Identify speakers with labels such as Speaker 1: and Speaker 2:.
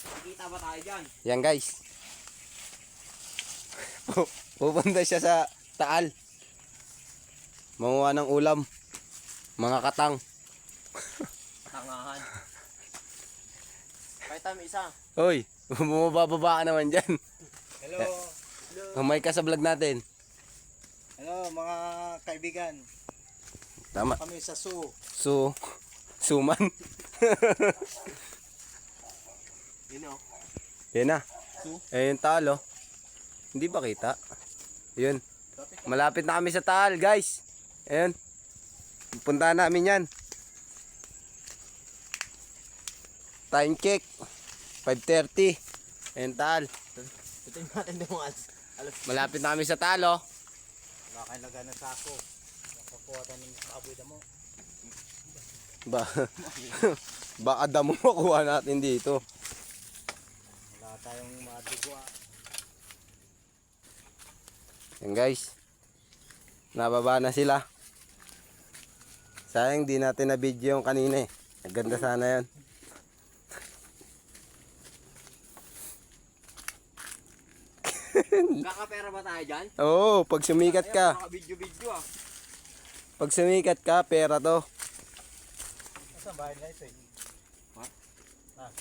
Speaker 1: Kita ba tayo dyan?
Speaker 2: Yan guys. Pupunta siya sa Taal. Manguha ng ulam. Mga katang.
Speaker 1: Tangahan. Kahit kami isa.
Speaker 2: Hoy, bumababa ka naman dyan.
Speaker 3: Hello.
Speaker 2: Humay ka sa vlog natin.
Speaker 3: Hello mga kaibigan.
Speaker 2: Tama.
Speaker 3: Kami sa
Speaker 2: Suman.
Speaker 1: Yun o.
Speaker 2: Yan na. Eh, yung Taal, oh. Hindi ba kita? Yun. Malapit na kami sa Taal, guys. Ayun. Punta namin yan. Time check. 5:30. Ayun, Taal.
Speaker 1: Ito yung natin din mo alas.
Speaker 2: Malapit na kami sa Taal, oh.
Speaker 3: Wala kayong laga ng sako. Nakakuha tayo ng kaboy damo.
Speaker 2: Ba baka damo makuha natin dito.
Speaker 3: Wala tayong madugo.
Speaker 2: Yan guys. Nababa na sila. Sayang di natin na video yung kanina eh. Naganda sana yan.
Speaker 1: Kakapera ba tayo dyan?
Speaker 2: Oo, pag sumikat ka.
Speaker 1: Mga video-video ah.
Speaker 2: Pag sumikat ka, pera to.
Speaker 3: Saan bahay na ito eh?
Speaker 1: Ha?
Speaker 3: Ah,